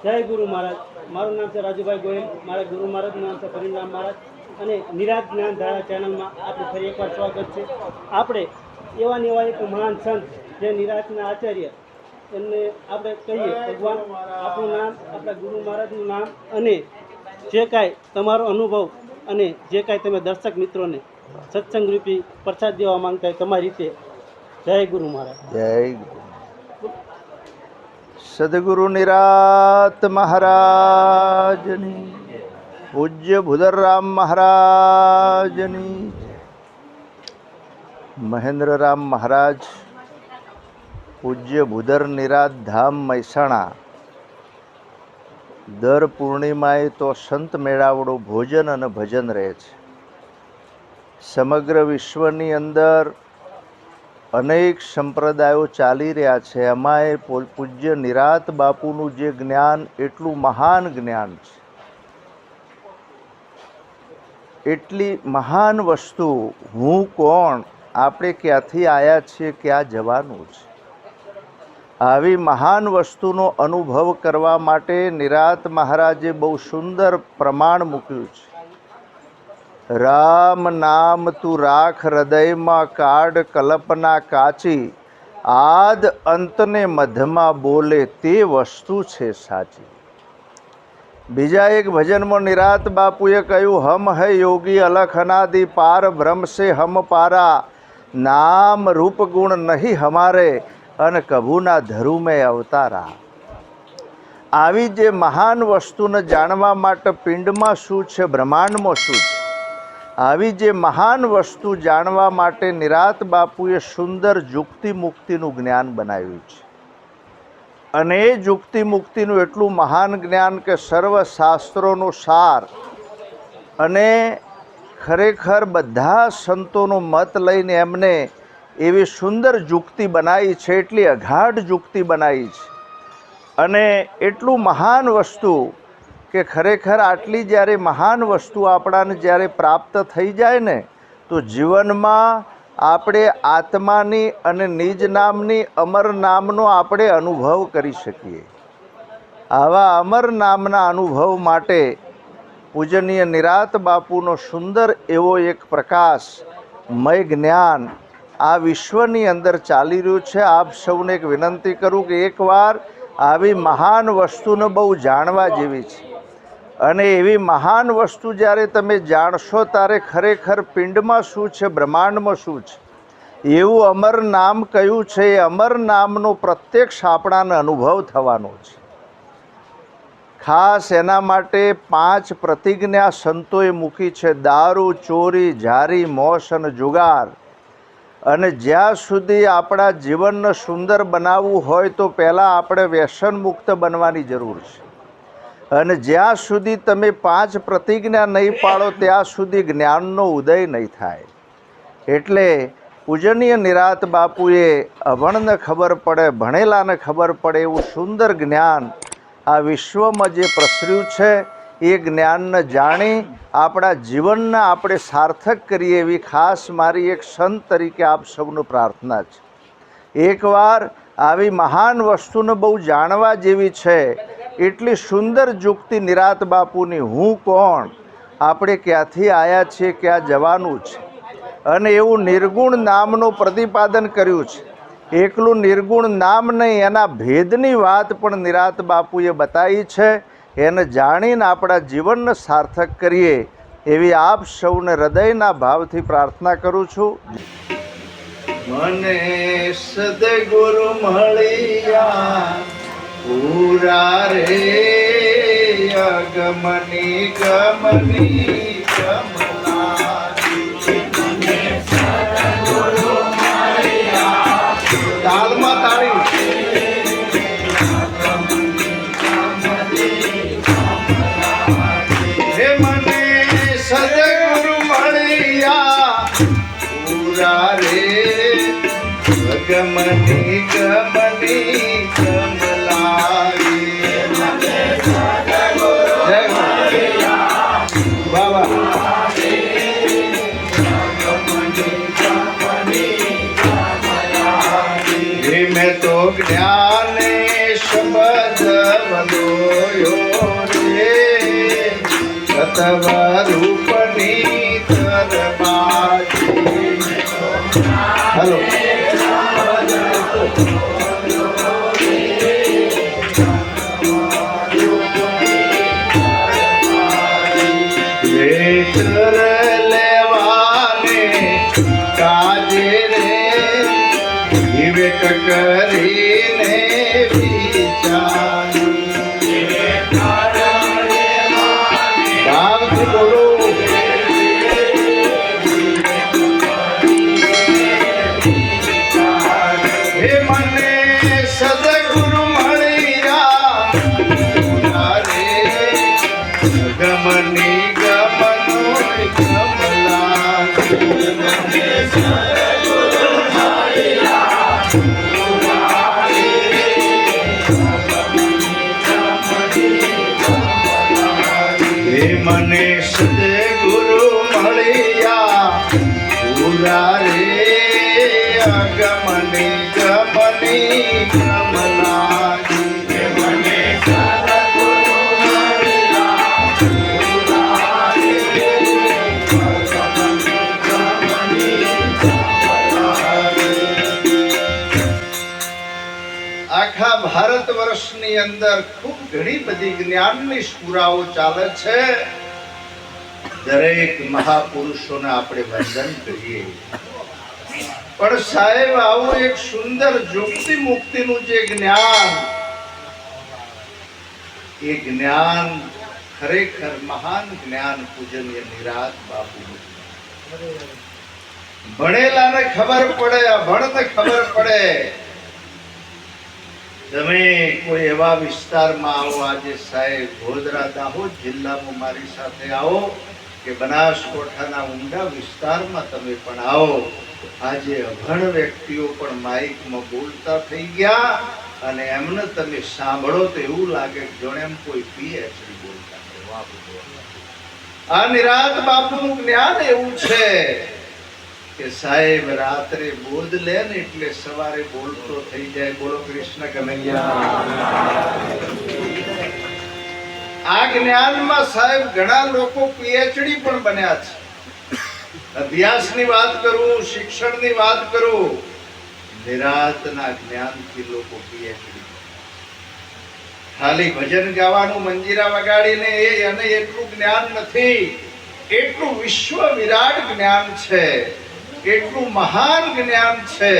જય ગુરુ મહારાજ. મારું નામ છે રાજુભાઈ ગોયલ. મારા ગુરુ મહારાજનું નામ છે પરિણામ મહારાજ. અને નિરાત જ્ઞાન ધારા ચેનલમાં આપણે ફરી એકવાર સ્વાગત છે. આપણે એવા ને એવા એક મહાન સંત જે નિરાતના આચાર્ય એમને આપણે કહીએ ભગવાન, આપણું નામ, આપણા ગુરુ મહારાજનું નામ અને જે કાંઈ તમારો અનુભવ અને જે કાંઈ તમે દર્શક મિત્રોને સત્સંગ રૂપી પ્રસાદ દેવા માંગતા હોય તમારી રીતે. જય ગુરુ મહારાજ. જય સદગુરુ નિરાત મહારાજની, પૂજ્ય ભુદરરામ મહારાજની, મહેન્દ્રરામ મહારાજ, પૂજ્ય ભુદર નિરાત ધામ મહેસાણા. દર પૂર્ણિમાએ તો સંત મેળાવડું ભોજન અને ભજન રહે છે. સમગ્ર વિશ્વની અંદર અનેક સંપ્રદાયો ચાલી રહ્યા છે. એમાંય પૂજ્ય નિરાત બાપુનું જે જ્ઞાન એટલું મહાન જ્ઞાન છે, એટલી મહાન વસ્તુ. હું કોણ, આપણે ક્યાંથી આવ્યા છીએ, ક્યાં જવાનું છે, આવી મહાન વસ્તુનો અનુભવ કરવા માટે નિરાત મહારાજે બહુ સુંદર પ્રમાણ મૂક્યું છે. રામ નામ તું રાખ હૃદયમાં, કાઢ કલ્પના કાચી, આદ અંતને મધમાં બોલે તે વસ્તુ છે સાચી. બીજા એક ભજનમાં નિરાત બાપુએ કહ્યું, હમ હૈ યોગી અલખ અનાદિ પાર બ્રહ્મ સે હમ પારા, નામ રૂપ ગુણ નહીં હમારે અને કભુના ધરુ મેં અવતારા. આવી જે મહાન વસ્તુને જાણવા માટે પિંડમાં શું છે, બ્રહ્માંડમાં શું છે, આવી જે મહાન વસ્તુ જાણવા માટે નિરાત બાપુએ સુંદર જુક્તિ મુક્તિનું જ્ઞાન બનાવ્યું છે. અને એ જુક્તિ મુક્તિનું એટલું મહાન જ્ઞાન કે સર્વ શાસ્ત્રોનો સાર અને ખરેખર બધા સંતોનો મત લઈને એમને એવી સુંદર જુક્તિ બનાવી છે. એટલી અગાઢ જુક્તિ બનાવી છે અને એટલું મહાન વસ્તુ કે ખરેખર આટલી જ્યારે મહાન વસ્તુ આપણાને જ્યારે પ્રાપ્ત થઈ જાય ને, તો જીવનમાં આપણે આત્માની અને નિજ નામની અમર નામનો આપણે અનુભવ કરી શકીએ. આવા અમર નામના અનુભવ માટે પૂજનીય નિરાત બાપુનો સુંદર એવો એક પ્રકાશમય જ્ઞાન આ વિશ્વની અંદર ચાલી રહ્યું છે. આપ સૌને એક વિનંતી કરું કે એકવાર આવી મહાન વસ્તુને બહુ જાણવા જેવી છે. અને એવી મહાન વસ્તુ જ્યારે તમે જાણશો ત્યારે ખરેખર પિંડમાં શું છે, બ્રહ્માંડમાં શું છે, એવું અમર નામ કયું છે. એ અમર નામનો પ્રત્યક્ષ આપણાને અનુભવ થવાનો છે. ખાસ એના માટે 5 પ્રતિજ્ઞા સંતોએ મૂકી છે: દારૂ, ચોરી, જારી, મોસ અને જુગાર. અને જ્યાં સુધી આપણા જીવનને સુંદર બનાવવું હોય તો પહેલાં આપણે વ્યસન મુક્ત બનવાની જરૂર છે. અને જ્યાં સુધી તમે 5 પ્રતિજ્ઞા નહીં પાળો ત્યાં સુધી જ્ઞાનનો ઉદય નહીં થાય. એટલે પૂજનીય નિરાત બાપુએ અભણને ખબર પડે, ભણેલાને ખબર પડે એવું સુંદર જ્ઞાન આ વિશ્વમાં જે પ્રસર્યું છે, એ જ્ઞાનને જાણી આપણા જીવનને આપણે સાર્થક કરીએ એવી ખાસ મારી એક સંત તરીકે આપ સૌને પ્રાર્થના છે. એકવાર આવી મહાન વસ્તુને બહુ જાણવા જેવી છે. એટલી સુંદર જુક્તિ નિરાત બાપુની. હું કોણ, આપણે ક્યાંથી આવ્યા છીએ, ક્યાં જવાનું છે, અને એવું નિર્ગુણ નામનું પ્રતિપાદન કર્યું છે. એકલું નિર્ગુણ નામ નહીં, એના ભેદની વાત પણ નિરાત બાપુએ બતાવી છે. એને જાણીને આપણા જીવનને સાર્થક કરીએ એવી આપ સૌને હૃદયના ભાવથી પ્રાર્થના કરું છું. મને સદગુરુ મળ્યા પૂરા રે, અગમની ગમની કમલાજી. મને સદગુરુ મળ્યા, તાલમાં તાળી. હે મને સદગુરુ મળ્યા પૂરા રે, અગમની ગમની કમલાજી. મેં તો જ્ઞાને શબ્દ વલોય હાલો લેવાને કાજે રે વિવેક કરીને ભાવથી બોલો હે મને સદગુરુ મળ્યા રે ગમની ગમનો કમલા મને સદગુરુ મળ્યા પૂરા રે અગમની ગમની કમલા મને સદગુરુ મળ્યા પૂરા રે અગમની ગમની કમલા આખા ભારત વર્ષની અંદર ખૂબ ઘણી બધી જ્ઞાનની સ્ફુરાઓ ચાલે છે. દરેક મહાપુરુષોને આપણે વંદન કરીએ, પણ સાહેબ આવું એક સુંદર મુક્તિ મુક્તિનું જે જ્ઞાન, એ જ્ઞાન ખરેખર મહાન જ્ઞાન પૂજનીય નિરાત બાપુ. ભણેલાને ખબર પડે, અભણને ખબર પડે. તમે કોઈ એવા વિસ્તારમાં આવો, આજે સાહેબ ગોધરા દાહોદ જિલ્લામાં મારી સાથે આવો કે બનાસકાંઠાના ઊંડા વિસ્તારમાં તમે પણ આવો, આજે અભણ વ્યક્તિઓ પણ માઇકમાં બોલતા થઈ ગયા અને એમને તમે સાંભળો તો એવું લાગે કે જાણે એમ કોઈ પીએચડી બોલતા હોય. આ નિરાત બાપુનું જ્ઞાન એવું છે કે સાહેબ રાત્રે બોધ લે ને એટલે સવારે બોલતો થઈ જાય. બોલો કૃષ્ણ કનૈયા. આ જ્ઞાનમાં સાહેબ ઘણા લોકો પીએચડી પણ બન્યા છે. અભ્યાસની વાત કરું, શિક્ષણની વાત કરું, નિરાતના જ્ઞાનથી લોકો પીએચડી. ખાલી ભજન ગાવાનું, મંજીરા વગાડીને એને એટલું જ્ઞાન નથી. એટલું વિશ્વ વિરાટ જ્ઞાન છે, એટલું મહાન જ્ઞાન છે.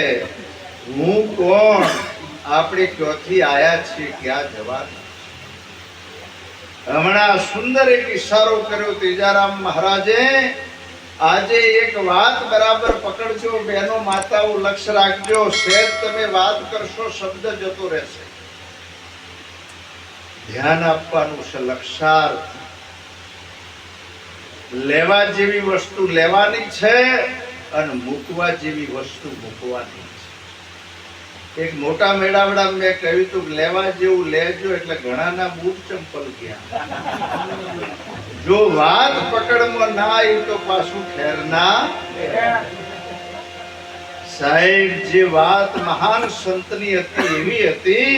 હું કોણ, આપણે ક્યાંથી આયા છીએ, ક્યાં જવાનું. હમણાં સુંદર એક ઈશારો કર્યો તેજારામ મહારાજે. આજે એક વાત બરાબર પકડજો બહેનો માતાઓ, લક્ષ્ય રાખજો. સહેજ તમે વાત કરશો શબ્દ જતો રહેશે. ધ્યાન આપવાનું છે. લક્ષાર્થ લેવા જેવી વસ્તુ લેવાની છે અને મૂકવા જેવી વસ્તુ મૂકવાની છે. એક મોટા મેળાવડા મેં કહ્યું હતું કે લેવા જેવું લેજો, એટલે ઘણાના બૂટ ચંપલ ગયા. જો વાત પકડમાં ના આવી તો પાછું ખેરના. સાહેબ જે વાત મહાન સંતની હતી એવી હતી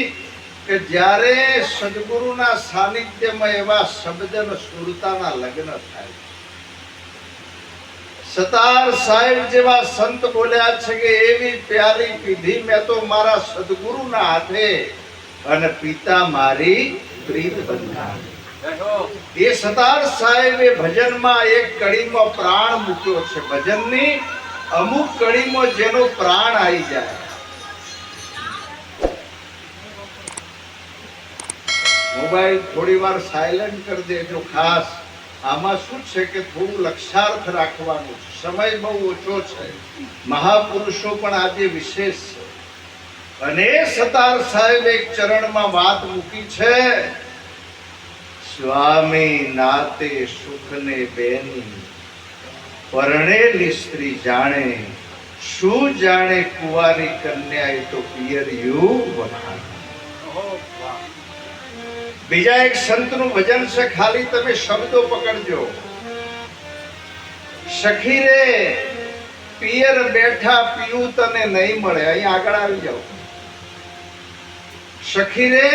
કે જ્યારે સદગુરુના સાનિધ્યમાં એવા શબ્દન સુરતાના લગ્ન થાય. સતાર સાહેબ જેવા સંત બોલ્યા છે કે એવી પ્યારી પીધી મેં તો મારા સદગુરુના હાથે અને પિતા મારી પ્રીત બંધાણી. એ સતાર સાહેબે ભજનમાં એક કડીમાં પ્રાણ મૂક્યો છે. ભજનની અમુક કડીમાં જેનો પ્રાણ આવી જાય. મોબાઈલ થોડી વાર સાયલેન્ટ કરી દેજો. ખાસ આમાં શું છે કે થોડું લક્ષાર્થ રાખવાનું છે. સમય બહુ ઓછો છે. મહાપુરુષો પણ આજે વિશેષ છે. અને સતાર સાહેબ એક ચરણમાં વાત મૂકી છે. સ્વામી નાતે સુખને બેની, પરણેલી સ્ત્રી જાણે, શું જાણે કુંવારી કન્યા એ તો પિયરિયું વખાણ. બીજા એક સંતનું ભજન છે, ખાલી તમે શબ્દો પકડજો. સખી રે પિયર બેઠા પીયું તને નહીં મળે. અહીં આગળ આવી જાઓ. સખી રે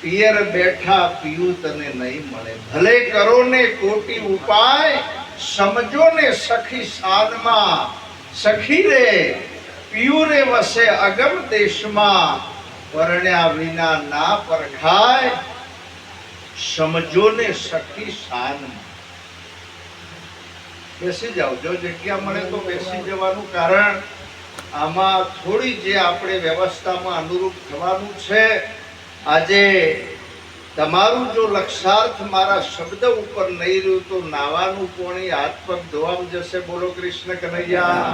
પિયર બેઠા પીયું તને નહીં મળે. ભલે કરો ને કોટી ઉપાય, સમજો ને સખી સાનમાં સખી રે પિયું રે વસે અગમ દેશમાં, પરણ્યા વિના ના પરખાય, સમજો ને સખી શાનમાં. બેસી જાઓ, જો જગ્યા મળે તો બેસી જવાનું. કારણ આમાં થોડી જે આપણે વ્યવસ્થામાં અનુરૂપ થવાનું છે. આજે તમારું જો લક્ષાર્થ મારા શબ્દ ઉપર નહીં રહ્યું તો નાવાનું પોણી હાથ પગ ધોવામાં જશે. બોલો કૃષ્ણ કનૈયા.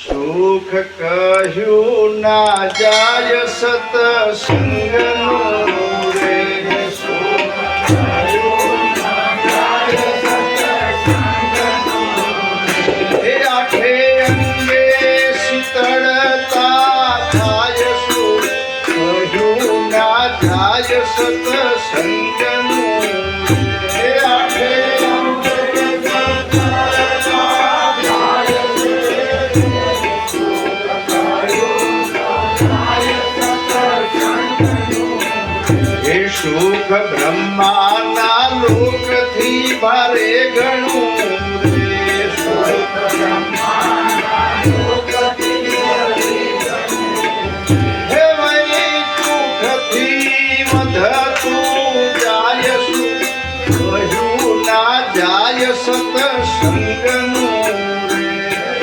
સુખ કહ્યું ના જાય સતસંગનું રે, સુખ કહ્યું ના જાય સતસંગનું. એ આઠે અંગે શીતળતા થાય, સુખ કહ્યું ના જાય સતસંગનું. એ આઠે સુખ બ્રહ્માના લોકથી ભારે ગણું રે, સુખ બ્રહ્માના લોકથી ભારે ગણું. હે વૈકુંઠથી વધતું જાય, સુખ કહ્યું ના જાય સતસંગનું રે.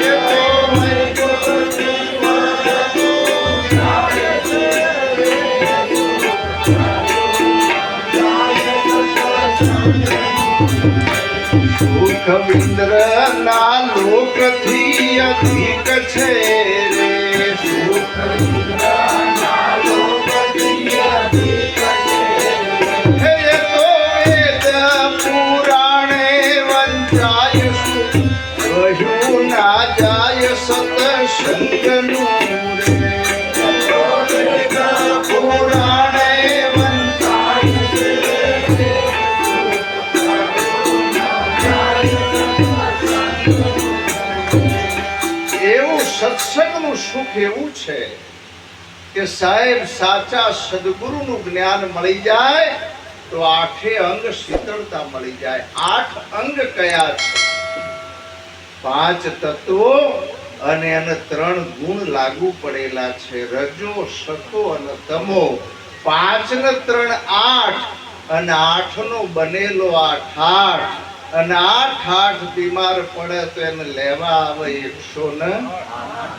એ તો વૈકુંઠથી વધતું જાય છે. સુખ ઇન્દ્ર ના લોકથી અધિક છે રે, સુખ ઇન્દ્ર ના લોકથી અધિક છે. હે તો વેદ પુરાણે વંચાય, સુખ કહ્યું ના જાય સતસંગનું રે. પુરાણે વંચાય છે, સત્સંગનું સુખ એવું છે કે સાહેબ સાચા સદગુરુનું જ્ઞાન મળી જાય તો આઠે અંગ શીતળતા મળી જાય. 8 અંગ કયા છે? 5 તત્વો અને એને 3 ગુણ લાગુ પડેલા છે, રજો, સતો અને તમો. 5 ને 3 8 અને 8 નો બનેલો 8 અને 8 બીમાર પડે તો એને લેવા આવે 108.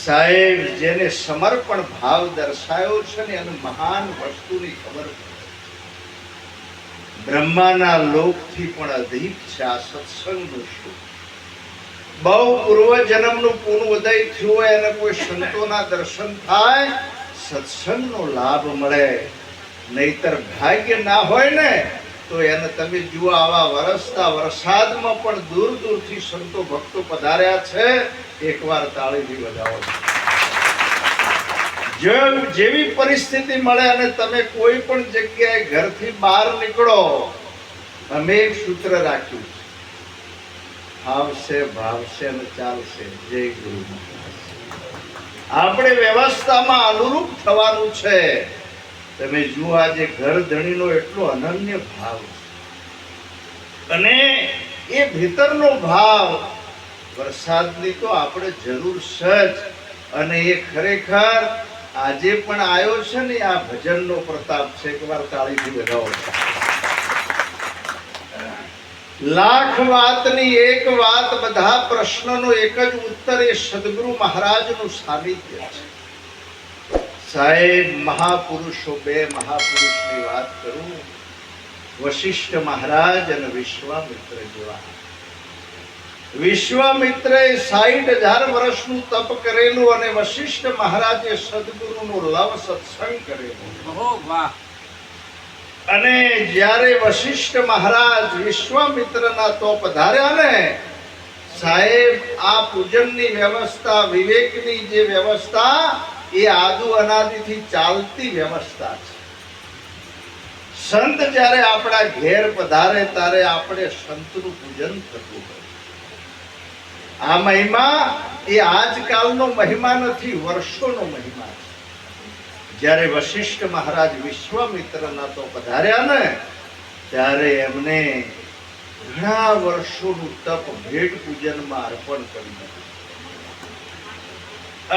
સાહેબ જેને સમર્પણ ભાવ દર્શાયો છે ને એને મહાન વસ્તુની ખબર પડે. બ્રહ્માના લોકથી પણ અધિક છે આ સત્સંગનું સુખ. બહુ પૂર્વ જન્મનું પૂર્ણ ઉદય થયું હોય અને કોઈ સંતોના દર્શન થાય, સત્સંગનો લાભ મળે. નહીતર ભાગ્ય ના હોય ને તો એને તમે જુઓ આવા વરસતા વરસાદમાં પણ દૂર દૂરથી સંતો ભક્તો પધાર્યા છે. એકવાર તાળીથી વધાવો. જેવી પરિસ્થિતિ મળે અને તમે કોઈ પણ જગ્યાએ ઘરથી બહાર નીકળો, અમે એક સૂત્ર રાખ્યું છે, આવશે ભાવશે અને ચાલશે. જય ગુરુ મહારાજ. આપણે વ્યવસ્થામાં અનુરૂપ થવાનું છે. તમે જુઓ આજે ઘર ધણીનો એટલો અનન્ય ભાવ છે અને એ ભીતરનો ભાવ વરસાદની તો આપણે જરૂર છે જ. અને એ ખરેખર આજે પણ આવ્યો છે ને આ ભજનનો પ્રતાપ છે. એકવાર તાળીથી વધાવો. લાખ વાતની એક વાત, બધા પ્રશ્નનો એક જ ઉત્તર, એ સદગુરુ મહારાજનું સાનિધ્ય છે. સાહેબ મહાપુરુષો, 2 મહાપુરુષની વાત કરું, વશિષ્ઠ મહારાજ અને વિશ્વામિત્ર જેવા. વિશ્વામિત્રે 60,000 વર્ષનું તપ કરેલું અને વશિષ્ઠ મહારાજે સદગુરુનો લવ સત્સંગ કરેલો. અને જ્યારે વશિષ્ઠ મહારાજ વિશ્વામિત્રના તો પધાર્યા ને સાહેબ, આ પૂજનની વ્યવસ્થા, વિવેકની જે વ્યવસ્થા એ આદુ અનાદિથી ચાલતી વ્યવસ્થા છે. સંત જ્યારે આપણા ઘેર પધારે ત્યારે આપણે સંતનું પૂજન થતું હોય. આ મહિમા એ આજકાલનો મહિમા નથી, વર્ષોનો મહિમા છે. જ્યારે વશિષ્ઠ મહારાજ વિશ્વામિત્રના તો પધાર્યા ને ત્યારે એમને ઘણા વર્ષોનું તપ ભેટ પૂજનમાં અર્પણ કરી દીધું.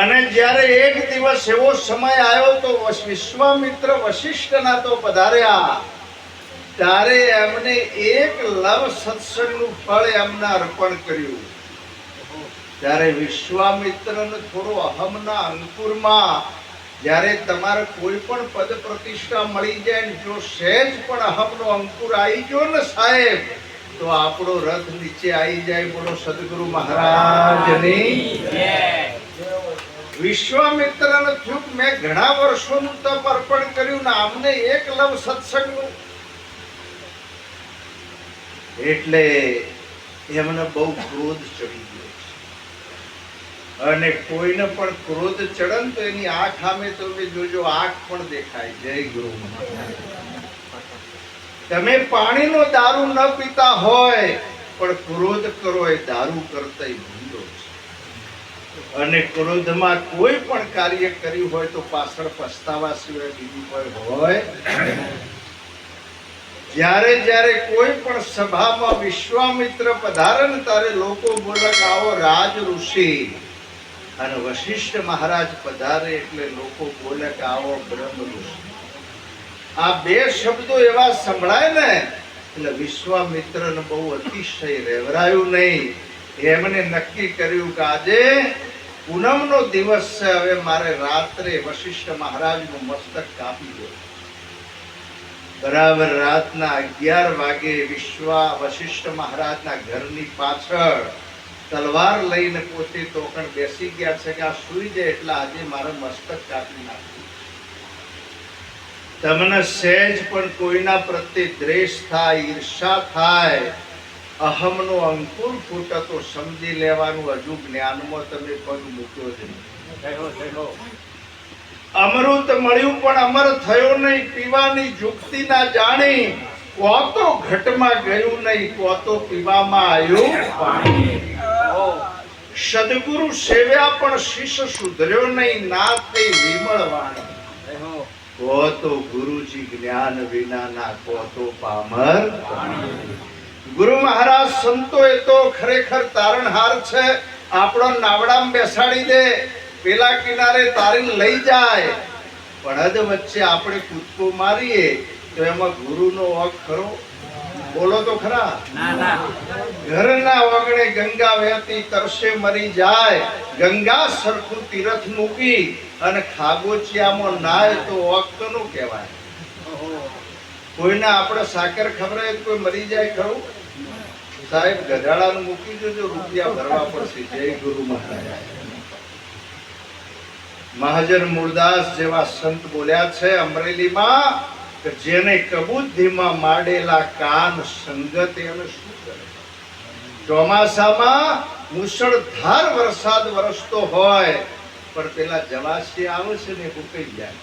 અને જ્યારે એક દિવસ એવો સમય આવ્યો તો વિશ્વામિત્ર વશિષ્ઠના તો પધાર્યા, ત્યારે એમને એક લવ સત્સંગનું ફળ એમને અર્પણ કર્યું. ત્યારે વિશ્વામિત્રને થોડો અહમના અંકુરમાં, જ્યારે તમારે કોઈ પણ પદ પ્રતિષ્ઠા મળી જાય ને જો સહેજ પણ અહમનો અંકુર આવી ગયો ને સાહેબ, તો આપણો રથ નીચે આવી જાય. બોલો સદગુરુ મહારાજની. વિશ્વામિત્રને થયું કે મેં ઘણા વર્ષોનું તપ અર્પણ કર્યું ને આમને એક લવ સત્સંગનું, એટલે એમને બહુ ક્રોધ ચડી ગયો. અને કોઈને પણ ક્રોધ ચડે ને તો એની આંખ સામે તમે જોજો, આંખ પણ દેખાય. જય ગુરુ મહારાજ. તમે પાણીનો દારૂ ન પીતા હોય પણ ક્રોધ કરો એ દારૂ કરતા ભૂંડો છે. અને ક્રોધમાં કોઈ પણ કાર્ય કર્યું હોય તો પાછળ પસ્તાવા સિવાય બીજું કોઈ હોય. જ્યારે જ્યારે કોઈ પણ સભામાં વિશ્વામિત્ર પધારે ને ત્યારે લોકો બોલે કે આવો રાજ ઋષિ, અને વશિષ્ઠ મહારાજ પધારે એટલે લોકો બોલે કે આવો બ્રહ્મ ઋષિ. આ બે શબ્દો એવા સંભળાય ને એટલે વિશ્વામિત્રને બહુ અતિશય રેવરાયું નહીં. એમને નક્કી કર્યું કે આજે પૂનમનો દિવસ છે, હવે મારે રાત્રે વશિષ્ઠ મહારાજનું મસ્તક કાપી દો. બરાબર રાતના 11 વાગે વશિષ્ઠ મહારાજના ઘરની પાછળ તલવાર લઈને પોતે તોકણ બેસી ગયા છે કે આ સુઈ જાય એટલે આજે મારે મસ્તક કાપી નાખ્યું. તમને સહેજ પણ કોઈના પ્રત્યે દ્વેષ થાય, ઈર્ષા થાય, અહમનો અંકુર ફૂટે તો સમજી લેવાનું હજુ જ્ઞાનમાં તમે પગ મૂક્યો છે. અમૃત મળ્યું પણ અમર થયો નહીં, પીવાની જુક્તિ ના જાણી, કોતો ઘટમાં ગયું નહીં, કોતો પીવામાં આવ્યું પાણી. સદગુરુ સેવ્યા પણ શિષ્ય સુધર્યો નહીં, ના થઈ વિમળ વાણી. કોતો ગુરુજી જ્ઞાન વિના ના, કોતો પામર. ગુરુ મહારાજ સંતો એ તો ખરેખર તારણહાર છે. આપણો નાવડામાં બેસાડી દે, પેલા કિનારે તારીને લઈ જાય, પણ હદ વચ્ચે આપણે કૂદકો મારીએ તો એમાં ગુરુનો વગ ખરો? બોલો તો ખરા. ઘરના વગણે ગંગા વહેતી તરસે મરી જાય. ગંગા સરખું તીરથ મૂકી અને ખાગોચિયામાં નાય તો વગ તો નું કહેવાય. કોઈને આપણે સાકર ખવડાય તો કોઈ મરી જાય ખરું? સાહેબ ગધાડાનું મૂકી દેજો, રૂપિયા ભરવા પડશે. જય ગુરુ મહારાજ. મહાજન મૂળદાસ જેવા સંત બોલ્યા છે અમરેલીમાં કે જેને કબૂદ્ધીમાં માંડેલા કાન સંગત એને શું કરે. ચોમાસામાં મુશળધાર વરસાદ વરસતો હોય પણ પેલા જળાશય આવે છે ને ઉકળી જાય,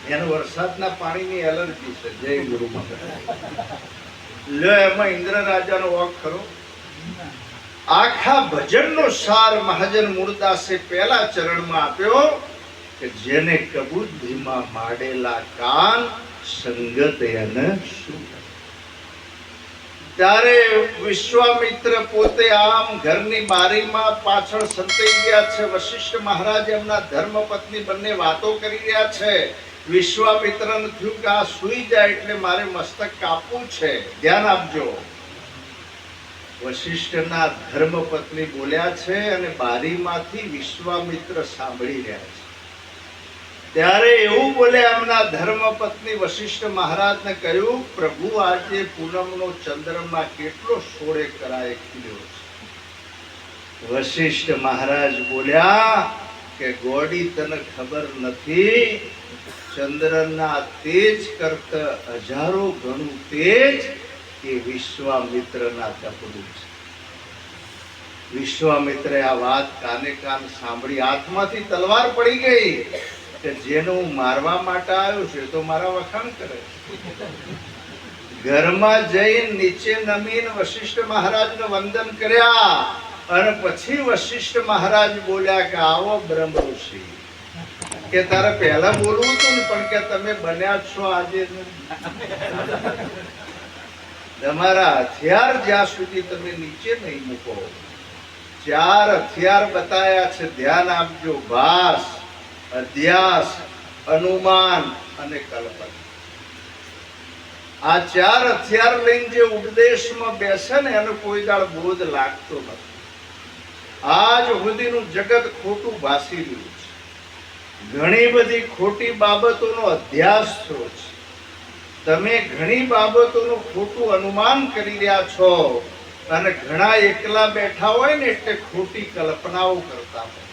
એને વરસાદના પાણીની એલર્જી છે. જય ગુરુ મહારાજ. લે એમાં ઇન્દ્ર રાજાનો વાંક ખરો? આખા ભજનનો સાર મહાજન મૂળદાસે પહેલા ચરણમાં આપ્યો કે જેને કબૂદ્ધીમાં માંડેલા કાન સંગત એને શું. ત્યારે વિશ્વામિત્ર પોતે આમ ઘરની બારીમાં પાછળ સંતાઈ ગયા છે. વશિષ્ઠ મહારાજ એમના ધર્મપત્ની બંને વાતો કરી રહ્યા છે. વિશ્વામિત્રને થયું કે આ સુઈ જાય એટલે મારે મસ્તક કાપવું છે, ધ્યાન આપજો. વશિષ્ઠના ધર્મપત્ની બોલ્યા છે અને બારીમાંથી વિશ્વામિત્ર સાંભળી રહ્યા છે. ત્યારે એવું બોલે એમના ધર્મપત્ની વશિષ્ઠ મહારાજને કહ્યું, પ્રભુ આજે પૂનમનો ચંદ્રમાં કેટલો સોળે કરાએ ખીલ્યો છે. વશિષ્ઠ મહારાજ બોલ્યા કે ગોડી તને ખબર નથી, ચંદ્રના તેજ કરતા હજારો ગણું તેજ એ વિશ્વામિત્રના તપનું છે. વિશ્વામિત્રે આ વાત કાને કાન સાંભળી, હાથમાંથી તલવાર પડી ગઈ કે જેને હું મારવા માટે આવ્યો છે તો મારા વખાણ કરે. ઘરમાં જઈને નીચે નમીને વશિષ્ઠ મહારાજને વંદન કર્યા અને પછી વશિષ્ઠ મહારાજ બોલ્યા કે આવો બ્રહ્મ ઋષિ, કે તારે પહેલા બોલવું હતું ને પણ કે તમે બન્યા છો આજે. તમારા હથિયાર જ્યાં સુધી તમે નીચે નહીં મૂકો, 4 હથિયાર બતાયા છે, ધ્યાન આપજો: ભાસ, અધ્યાસ, અનુમાન અને કલ્પના. આ 4 હથિયાર લઈને જે ઉપદેશમાં બેસે ને એનો કોઈ દાળ બોધ લાગતો નથી. આજ સુધીનું જગત ખોટું ભાસી રહ્યું છે. ઘણી બધી ખોટી બાબતોનો અધ્યાસ થયો છે. તમે ઘણી બાબતોનું ખોટું અનુમાન કરી રહ્યા છો અને ઘણા એકલા બેઠા હોય ને એટલે ખોટી કલ્પનાઓ કરતા હોય.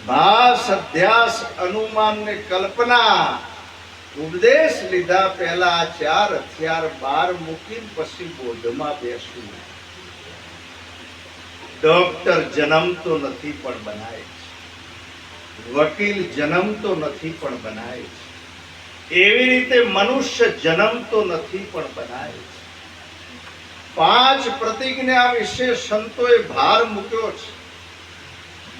ભાસ, અધ્યાસ, અનુમાન ને કલ્પના ઉપદેશ લીધા પહેલા આ 4 હથિયાર બહાર મૂકીને પછી બોધમાં બેસવું. ડોક્ટર જન્મતો નથી પણ બનાય છે, વકીલ જન્મતો નથી પણ બનાય છે, એવી રીતે મનુષ્ય જન્મતો નથી પણ બનાય છે. 5 પ્રતિજ્ઞા વિશે સંતોએ ભાર મૂક્યો છે.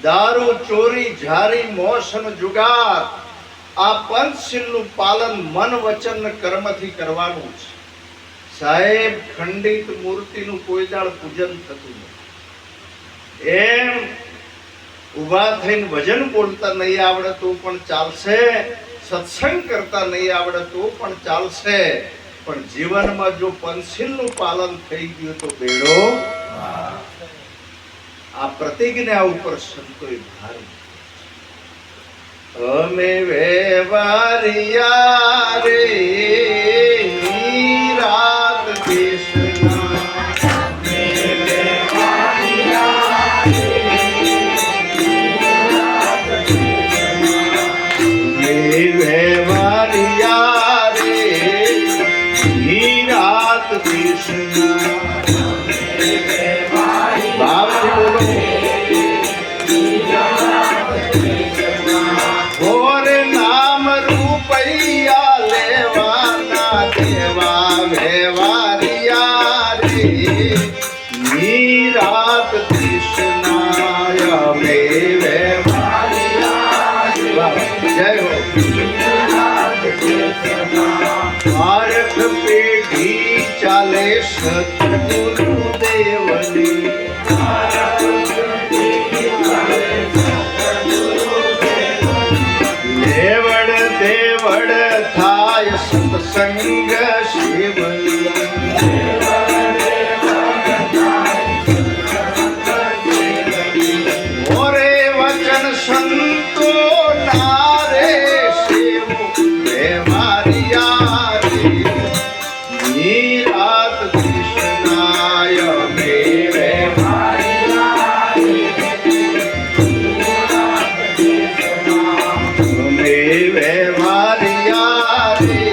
દારૂ, ચોરી, ઝારી, મોસ અને જુગાર, આ પંચશીલનું પાલન મન, વચન, કર્મથી કરવાનું છે. સાહેબ, ખંડિત મૂર્તિનું કોઈ દાળ પૂજન થતું નથી. એમ ઊભા થઈને ભજન બોલતા નહીં આવડે તો પણ ચાલશે, સત્સંગ કરતા નહીં આવડે તો પણ ચાલશે, પણ જીવનમાં જો પંચશીલનું પાલન થઈ ગયું તો બેડો. આ પ્રતિજ્ઞા ઉપર સંતોએ ભાર મૂક્યો. અમે વેવારિયા રે રાત દેશના, વેવારિયા રે રાત દેશના. ભાવથી બોલો. ઓરે નામ રૂપૈયા લેવાના દેવા વેવારિયા રે રાત દેશના. અમે વેવારિયા. જય હો. ભારત પેઢી ચાલે સતગુરુ દેવની, દેવડ દેવડ થાય સત્સંગ શિવની. ઓરે વચન સંતો નારે શિવ વેવારિયા રે રાત કૃષ્ણાય મે વેવારિયા મે વેવારિયા રે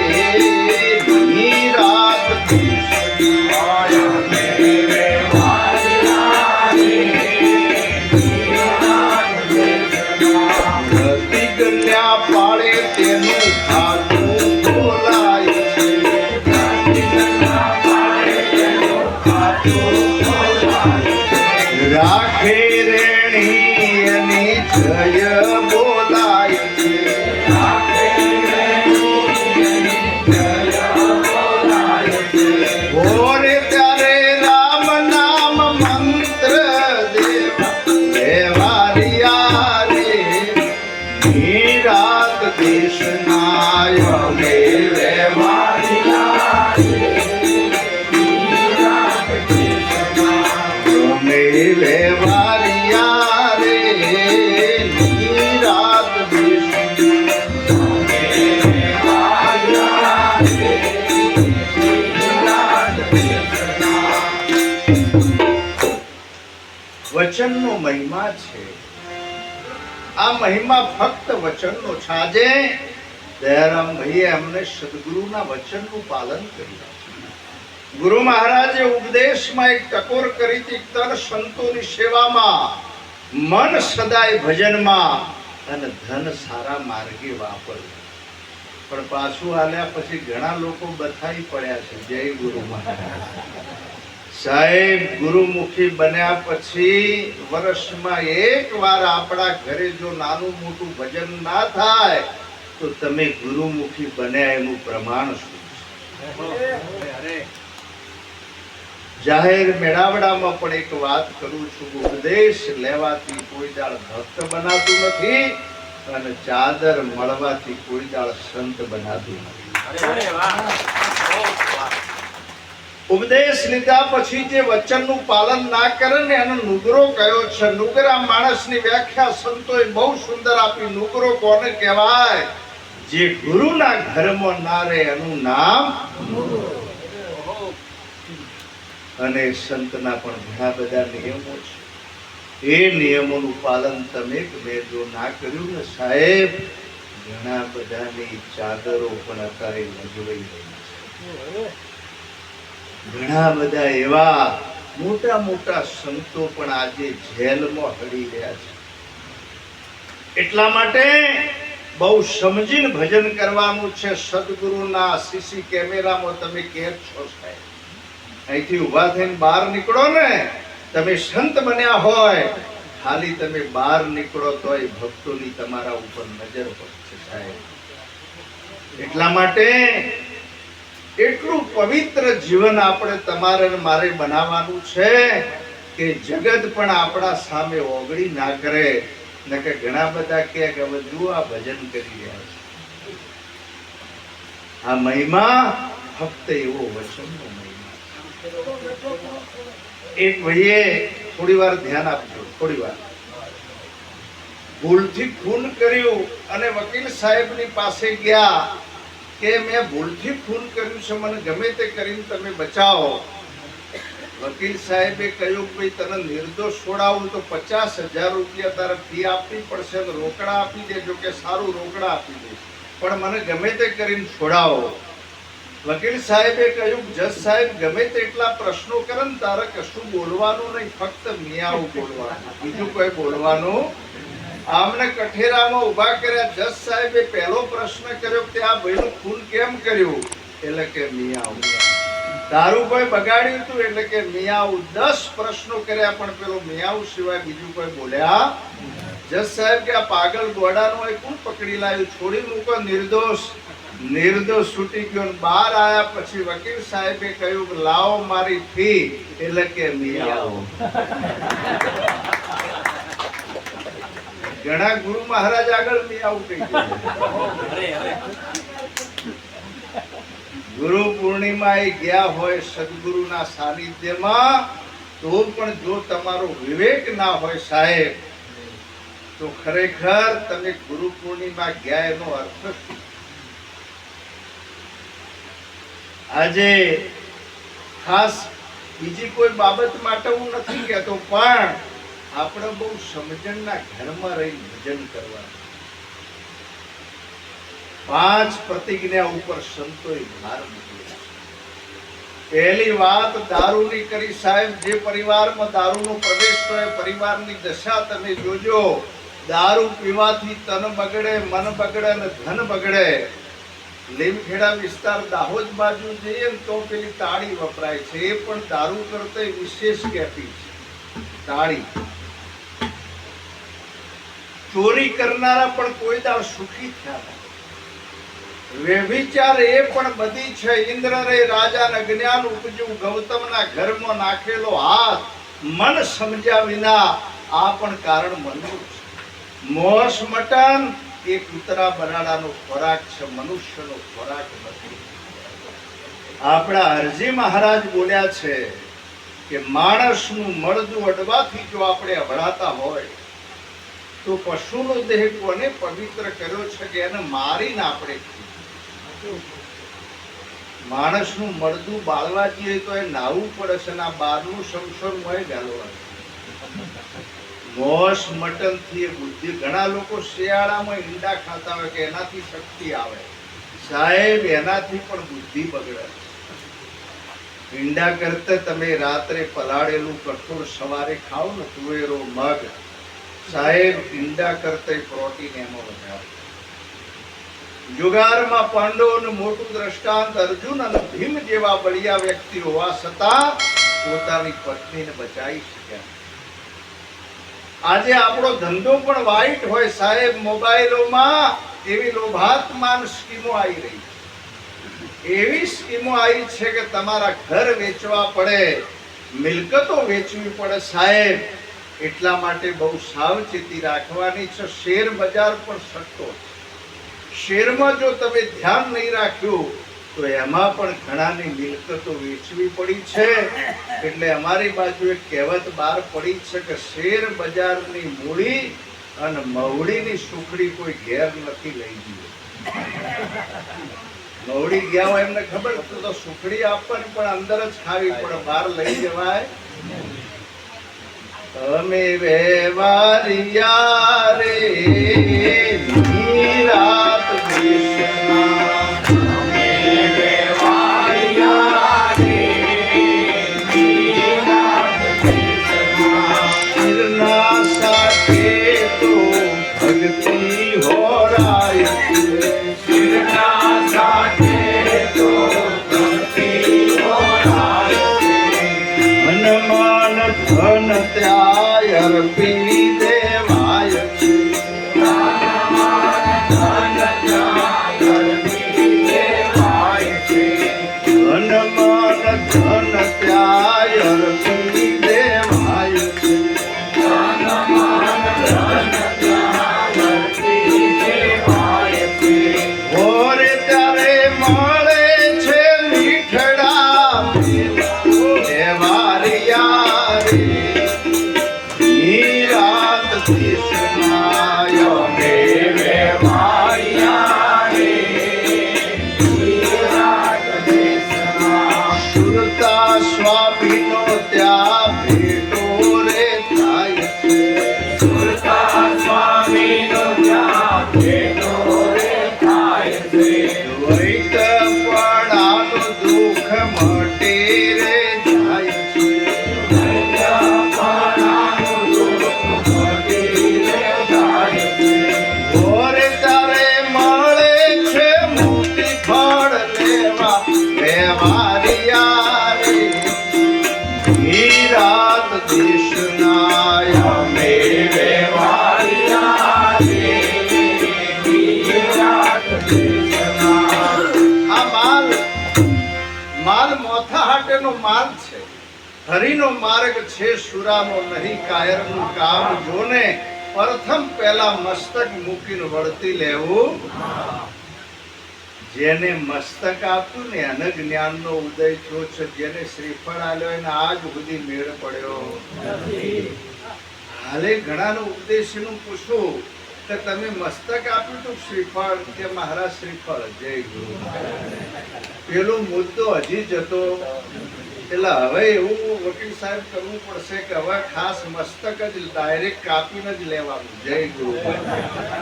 રાત કૃષ્ણાય મે વેવારિયા. પ્રતિજ્ઞા પાળે તેનું ખાતું બોલાય છે, રાખે રેણી એની જય બોલાય છે. ઓરે ત્યારે રામ નામ મંત્ર દેવા વેવારિયા રે રાત દેશનાય મે વેવારિયા મે વેવારિયા રે રાત વચનનો મહિમા છે. આ મહિમા ફક્ત વચનનો છે. આજે દયારામ ભાઈએ અમને સદગુરુના વચનનું પાલન કર્યું. ગુરુ મહારાજે ઉપદેશમાં એક ટકોર કરી હતી, તન સંતોની સેવામાં, મન સદાય ભજનમાં અને ધન સારા માર્ગે વાપરવું. પણ પાછું હાલ્યા પછી ઘણા લોકો બથાઈ પડ્યા છે. જય ગુરુ મહારાજ. સાહેબ, ગુરુમુખી બન્યા પછી વર્ષમાં એક વાર આપણા ઘરે જો નાનું મોટું ભજન ના થાય તો તમે ગુરુમુખી બન્યા એનું પ્રમાણ શું છે? જાહેર મેળાવડામાં પણ એક વાત કરું છું, ઉપદેશ લેવાથી કોઈ દાળ ભક્ત બનાતું નથી અને ચાદર મળવાથી કોઈ દાળ સંત બનાતું નથી. ઉપદેશ લીધા પછી જે વચનનું પાલન ના કરે ને એનો નુગરો કયો છે. નુગરા માણસની વ્યાખ્યા સંતોએ બહુ સુંદર આપી. નુગરો કોને કહેવાય? જે ગુરુના ઘરમાં ના રહે એનું નામ. અને સંતના પણ ઘણા બધા નિયમો છે. એ નિયમોનું પાલન તમે મેં જો ના કર્યું ને સાહેબ, ઘણા બધાની ચાદરો પણ અત્યારે લજવાઈ રહી છે. ઘણા બધા એવા મોટા મોટા સંતો પણ આજે જેલમાં હળી રહ્યા છે. એટલા માટે બહુ સમજીને ભજન કરવાનું છે. સદગુરુના સીસી કેમેરામાં તમે કેદ છો સાહેબ. અહીંથી ઊભા થઈને બહાર નીકળો ને, તમે સંત બન્યા હોય, ખાલી તમે બહાર નીકળો તોય ભક્તોની તમારા ઉપર નજર પડશે સાહેબ. એટલા માટે એટલું પવિત્ર જીવન આપણે તમારે મારે બનાવવાનું છે કે જગત પણ આપણા સામે ઓગળી ના કરે. ને કે ઘણા બધા કે હવે જુઓ આ ભજન કરી રહ્યા છે. આ મહિમા ફક્ત એવો વચનનો મહિમા. એક ભાઈએ થોડી વાર ધ્યાન આપજો. થોડી વાર ભૂલથી ખૂન કર્યું અને વકીલ સાહેબની પાસે ગયા કે મેં ભૂલથી ખૂન કર્યું છે, મને ગમે તે કરીને તમે બચાવો. વકીલ સાહેબે કહ્યું ભાઈ તને નિર્દોષ છોડાવું તો 50,000 રૂપિયા તારે ફી આપવી પડશે, રોકડા આપી દેજો. કે સારું, રોકડા આપી દઈશ, પણ મને ગમે તે કરીને છોડાવો. વકીલ સાહેબે કહ્યું જજ સાહેબ ગમે તેટલા પ્રશ્નો કરે ને તારે કશું બોલવાનું નહીં, ફક્ત મિયાવું બોલવાનું, બીજું કોઈ બોલવાનું. આમને કઠેરામાં ઉભા કર્યા. જજ સાહેબે પહેલો પ્રશ્ન કર્યો કે આ ભાઈનું ખૂન કેમ કર્યું? એટલે કે મિયાવું. દારૂ કોઈ બગાડ્યું હતું? એટલે કે મિયાવું. 10 પ્રશ્નો કર્યા પણ પેલો મિયાવું સિવાય બીજું કોઈ બોલ્યા. જજ સાહેબ કે આ પાગલ ગોડાનો એ કોણ પકડી લાવ્યું? છોડી મૂકો, નિર્દોષ. નિર્દોષ છૂટી ગયો. બહાર આવ્યા પછી વકીલ સાહેબે કહ્યું કે લાવો મારી ફી. એટલે કે મિયાવું. ઘણા ગુરુ મહારાજ આગળ મિયાવું કહી દીધું. ગુરુ પૂર્ણિમા એ ગયા હોય સદગુરુના સાનિધ્યમાં, તો પણ જો તમારો વિવેક ના હોય સાહેબ, તો ખરેખર તમે ગુરુ પૂર્ણિમા ગયા એનો અર્થ શું? આજે ખાસ બીજી કોઈ બાબત માટે હું નથી કહેતો, પણ આપણે બહુ સમજણના ઘરમાં રહી ભજન કરવાનું. 5 પ્રતિજ્ઞા ઉપર સંતોએ ભાર મૂક્યો. પહેલી વાત દારૂની કરી સાહેબ. જે પરિવારમાં દારૂનો પ્રવેશ હોય પરિવારની દશા તમે જોજો. દારૂ પીવાથી તન બગડે, મન બગડે અને ધન બગડે. લીમખેડા વિસ્તાર દાહોદ બાજુ જઈએ ને તો પેલી તાળી વપરાય છે, એ પણ દારૂ કરતા વિશેષ કહેતી છે તાળી. ચોરી કરનારા પણ કોઈ દાળ સુખી થયા નથી. વ્યભિચાર એ પણ બધી છે. ઇન્દ્ર રે રાજાને જ્ઞાન ઉપજ્યું, ગૌતમના ઘરમાં નાખેલો હાથ મન સમજ્યા વિના આ પણ કારણ મનનું છે. મોસ મટન એ કૂતરા બરાડાનો ખોરાક છે, મનુષ્યનો ખોરાક નથી. આપણા હરજી મહારાજ બોલ્યા છે કે માણસનું મળદું અડવાથી જો આપણે અભડાતા હોય તો પશુનો દેહ કોને પવિત્ર કર્યો છે કે એને મારીને આપણે માણસનું મળદું બાળવા જઈએ તો એ નાવું પડે છે ને આ બહારનું સંસોર મોય ગાલવાનું. મોસ મટન થી બુદ્ધિ. ઘણા લોકો શિયાળામાં ઈંડા ખાતા હોય કે એનાથી શક્તિ આવે. સાહેબ એનાથી પણ બુદ્ધિ બગડે. ઈંડા કરતા તમે રાત્રે પલાળેલું કઠોળ સવારે ખાઓ ને, તુવેરો, મગ, સાહેબ ઈંડા કરતા પ્રોટીન એમાં વધારે. જુગારમાં પાંડવોનું મોટું દ્રષ્ટાંત અર્જુન અને ભીમ જેવા બળિયા વ્યક્તિ હોવા છતાં પોતાની પત્નીને બચાવી શક્યા. આજે આપણો ધંધો પણ વાઈટ હોય સાહેબ. મોબાઈલોમાં એવી લોભાત્માન સ્કીમો આવી રહી છે. એવી સ્કીમો આવી છે કે તમારા ઘર વેચવા પડે મિલકતો વેચવી પડે સાહેબ, એટલા માટે બહુ સાવચેતી રાખવાની છે. શેર બજાર પણ સટ્ટો છે. શેરમાં જો તમે ધ્યાન નહીં રાખ્યું તો એમાં પણ ઘણાની મિલકતો વેચવી પડી છે. એટલે અમારી બાજુ એક કહેવત બહાર પડી છે કે શેર બજારની મૂડી અને મવડીની સુખડી કોઈ ઘેર નથી લઈ ગઈ. મવડી ગયા હોય એમને ખબર તો સુખડી આપવાની પણ અંદર જ ખાવી પડે, બહાર લઈ જવાય. અમે વેવારિયા રે નિરાત દેશના, અમે વેવારિયા રે નિરાત દેશના, શિરના સાથે તો ભક્તિ હોરાય છે, શિરના સાથે તો ભક્તિ હોરાય છે, મનમાં ધન ત્યાય અર્પી દેવાય છે, ધન ત્યાય અર્પી દેવાય છે, મનમાં ધન ત્યાય અર્પી દેવાય છે, મનમાં ધન ત્યાય અર્પી દેવાય છે. ઓરે ત્યારે મળે છે મીઠડા દેવારિયા રે નિરાત દેશના, અમે વેવારિયા રે નિરાત દેશના, સુરતા સ્વામીનો ત્યાં ભેટો રે થાય છે, સુરતા સ્વામીનો ત્યાં ભેટો રે થાય છે, દ્વૈતપણાનું દુઃખ મટે રે જાય છે, દ્વૈતપણાનું દુઃખ મટે રે જાય છે. ઓરે તારે મળે છે મુક્તિ ફળ લેવા વેવારિયા રે નિરાત દેશના, અમે વેવારિયા રે નિરાત દેશના. આ માલ મોથા હાટેનો માલ છે, હરિનો માર્ગ છે, સુરાનો નહીં કાયરનું કામ જોને, પ્રથમ પહેલા મસ્તક મૂકીને વળતી લેવું. જેને મસ્તક આપ્યું ને એને જ્ઞાનનો ઉદય થયો છે, જેને શ્રીફળ આલ્યો એને આજ સુધી મેળ પડ્યો. હાલે ઘણાનું ઉપદેશનું પૂછું કે તમે મસ્તક આપ્યું તો શ્રીફળ, કે મહારાજ શ્રીફળ જય ગુરુ. પેલો મુદ્દો હજી જતો, એટલે હવે એવું વકીલ સાહેબ કરવું પડશે કે હવે ખાસ મસ્તક જ ડાયરેક્ટ કાપીને જ લેવાનું. જય ગુરુ.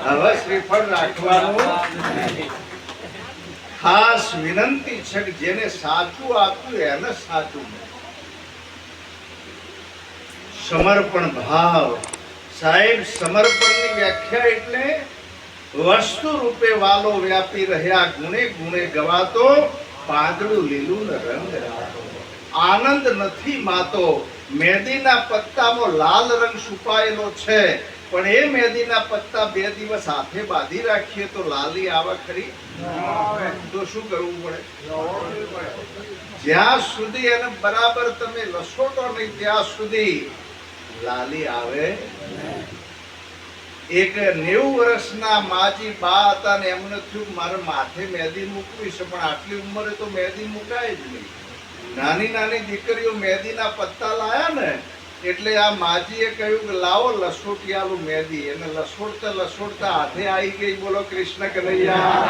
હવે શ્રીફળ રાખવાનું. ખાસ વિનંતી છે કે જેને સાચું આપ્યું એને સાચું મળે. સમર્પણ ભાવ. સાહેબ, સમર્પણની વ્યાખ્યા એટલે વસ્તુ રૂપે વાલો વ્યાપી રહ્યા, ગુણે ગુણે ગવાતો, પાંદડું લીલું ને રંગ રાતો. આનંદ નથી માતો. મહેંદીના પત્તામાં લાલ રંગ છુપાયેલો છે, પણ એ મહેંદીના પત્તા 2 દિવસ હાથે બાંધી રાખીએ તો લાલી આવે ખરી? તો શું કરવું પડે? જ્યાં સુધી એને બરાબર તમે લસોટો નહીં ત્યાં સુધી લાલી આવે. એક 90 વર્ષના માજી બા હતા ને એમને થયું મારે માથે મહેંદી મૂકવી છે, પણ આટલી ઉંમરે તો મહેંદી મુકાય જ નહીં. નાની નાની દીકરીઓ મહેંદીના પત્તા લાયા ને એટલે આ માજીએ કહ્યું કે લાવો લસોટિયાલું મહેંદી. એને લસોડતા લસોડતા હાથે આવી ગઈ. બોલો કૃષ્ણ કનૈયા.